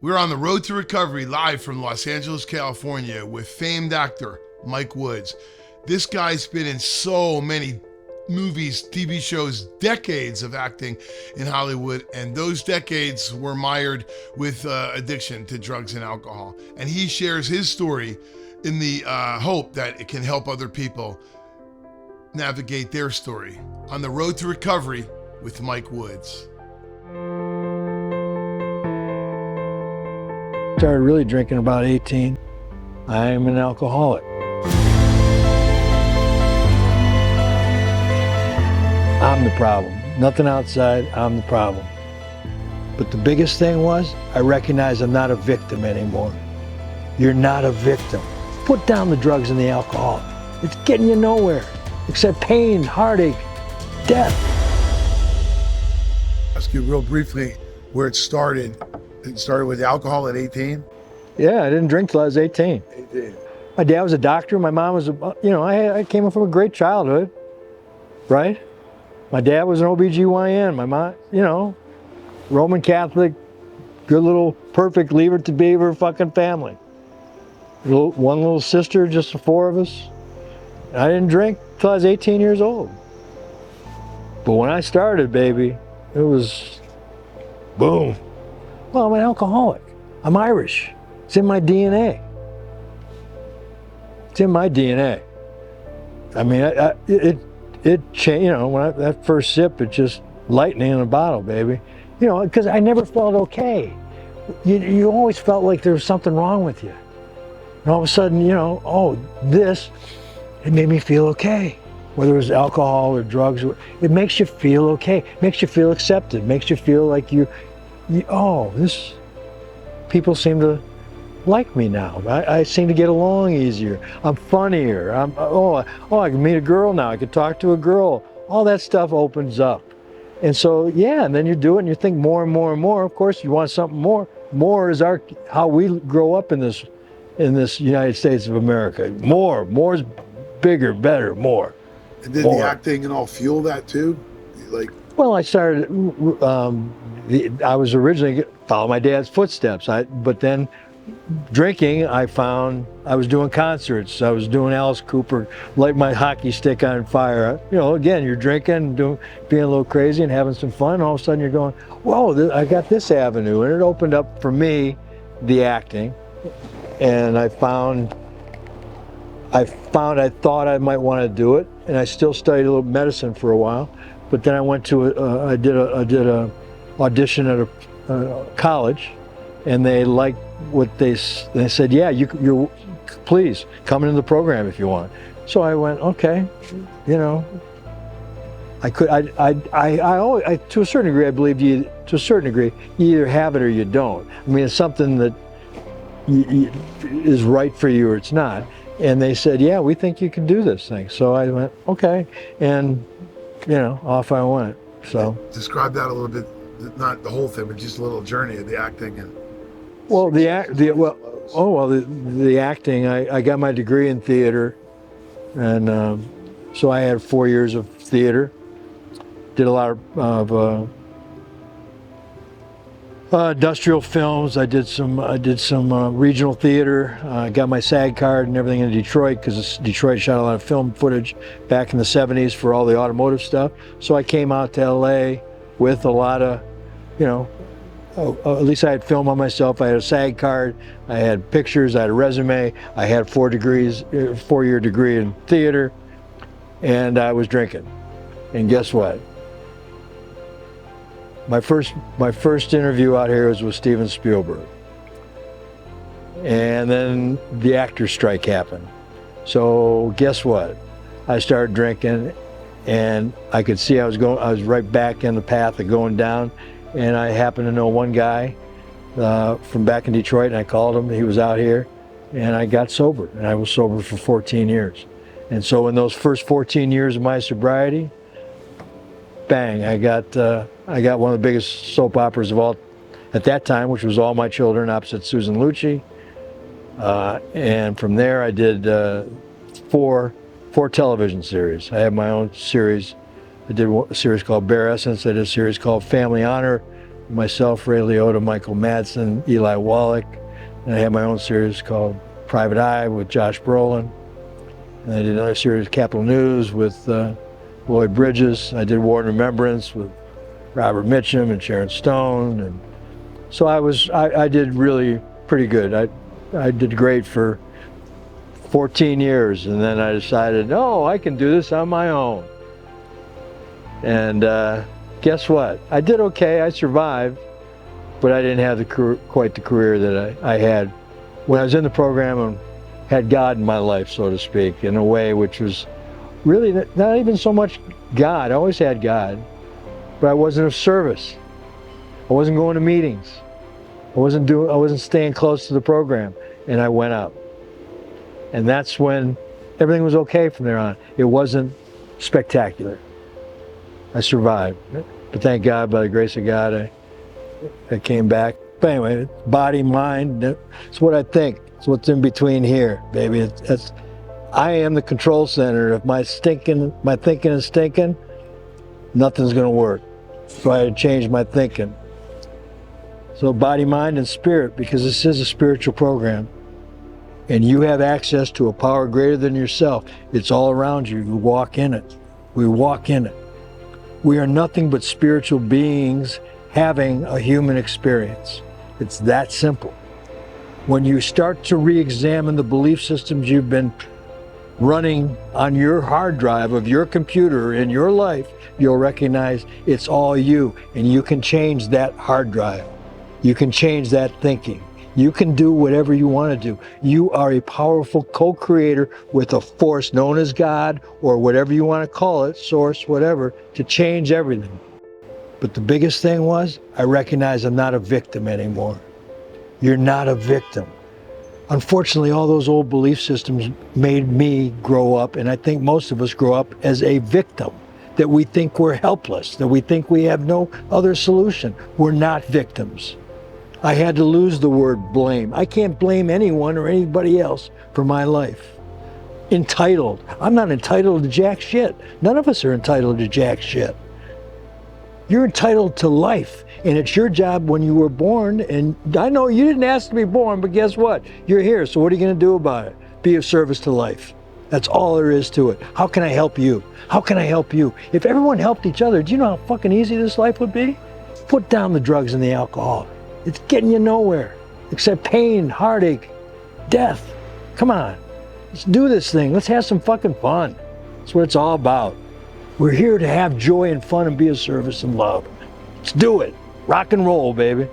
We're on the road to recovery live from Los Angeles, California with famed actor Mike Woods. This guy's been in so many movies, TV shows, decades of acting in Hollywood, and those decades were mired with addiction to drugs and alcohol. And he shares his story in the hope that it can help other people navigate their story. On the road to recovery with Mike Woods. Started really drinking about 18. I'm an alcoholic. I'm the problem. Nothing outside, I'm the problem. But the biggest thing was, I recognize I'm not a victim anymore. You're not a victim. Put down the drugs and the alcohol. It's getting you nowhere, except pain, heartache, death. Ask you real briefly where it started. It started with alcohol at 18? Yeah, I didn't drink till I was 18. 18. My dad was a doctor. My mom was, I came from a great childhood, right? My dad was an OBGYN. My mom, Roman Catholic, good little perfect leave it to beaver fucking family. One little sister, just the four of us. I didn't drink till I was 18 years old. But when I started, baby, it was boom. Well, I'm an alcoholic. I'm Irish. It's in my DNA. It's in my DNA. I mean, it changed, when that first sip, it just lightning in a bottle, baby. Because I never felt okay. You always felt like there was something wrong with you. And all of a sudden, it made me feel okay. Whether it was alcohol or drugs, it makes you feel okay. Makes you feel accepted. Makes you feel like people seem to like me now. I seem to get along easier. I'm funnier. I can meet a girl now. I can talk to a girl. All that stuff opens up. And so, and then you do it and you think more and more and more. Of course, you want something more. More is how we grow up in this United States of America. More's bigger, better, more. And did more. The acting and all fuel that too? Well, I started, I was originally following my dad's footsteps, but then drinking, I found I was doing concerts. I was doing Alice Cooper, light my hockey stick on fire. Again, you're drinking, being a little crazy and having some fun. And all of a sudden you're going, whoa, I got this avenue. And it opened up for me, the acting. And I thought I might want to do it. And I still studied a little medicine for a while. But then I went to I did a audition at a college, and they liked what they said. Yeah, you're please come into the program if you want. So I went, okay, I always, to a certain degree, I believe you either have it or you don't. I mean, it's something that is right for you or it's not. And they said, yeah, we think you can do this thing. So I went, okay, and off I went. So describe that a little bit, not the whole thing, but just a little journey of the acting and. Well, the acting. I got my degree in theater, and so I had 4 years of theater. Did a lot of industrial films. I did some regional theater. Got my SAG card and everything in Detroit, because Detroit shot a lot of film footage back in the 70s for all the automotive stuff. So I came out to LA with a lot of, at least I had film on myself. I had a SAG card. I had pictures. I had a resume. I had 4-year degree in theater, and I was drinking. And guess what? My first interview out here was with Steven Spielberg. And then the actor's strike happened. So guess what? I started drinking, and I could see I was right back in the path of going down. And I happened to know one guy from back in Detroit, and I called him. He was out here, and I got sober. And I was sober for 14 years. And so in those first 14 years of my sobriety, bang, I got one of the biggest soap operas of all at that time, which was All My Children opposite Susan Lucci. And from there I did four television series. I had my own series. I did a series called Bare Essence. I did a series called Family Honor, myself, Ray Liotta, Michael Madsen, Eli Wallach. And I had my own series called Private Eye with Josh Brolin. And I did another series, Capital News, with Lloyd Bridges. I did War and Remembrance with Robert Mitchum and Sharon Stone. And so I did really pretty good. I did great for 14 years, and then I decided, no, I can do this on my own. And guess what? I did okay, I survived, but I didn't have quite the career that I had when I was in the program and had God in my life, so to speak, in a way which was really not even so much God. I always had God, but I wasn't of service. I wasn't going to meetings. I wasn't staying close to the program, and I went up. And that's when everything was okay from there on. It wasn't spectacular. I survived, but thank God, by the grace of God, I came back. But anyway, body, mind, it's what I think. It's what's in between here, baby. I am the control center. If my thinking is stinking, nothing's gonna work. So I had to change my thinking. So body, mind, and spirit, because this is a spiritual program. And you have access to a power greater than yourself. It's all around you. You walk in it. We walk in it. We are nothing but spiritual beings having a human experience. It's that simple. When you start to re-examine the belief systems you've been running on your hard drive of your computer in your life, you'll recognize it's all you, and you can change that hard drive. You can change that thinking. You can do whatever you want to do. You are a powerful co-creator with a force known as God, or whatever you want to call it, source, whatever, to change everything. But the biggest thing was, I recognize I'm not a victim anymore. You're not a victim. Unfortunately, all those old belief systems made me grow up, and I think most of us grow up as a victim, that we think we're helpless, that we think we have no other solution. We're not victims. I had to lose the word blame. I can't blame anyone or anybody else for my life. Entitled. I'm not entitled to jack shit. None of us are entitled to jack shit. You're entitled to life, and it's your job when you were born, and I know you didn't ask to be born, but guess what? You're here, so what are you gonna do about it? Be of service to life. That's all there is to it. How can I help you? How can I help you? If everyone helped each other, do you know how fucking easy this life would be? Put down the drugs and the alcohol. It's getting you nowhere, except pain, heartache, death. Come on, let's do this thing. Let's have some fucking fun. That's what it's all about. We're here to have joy and fun and be of service and love. Let's do it. Rock and roll, baby.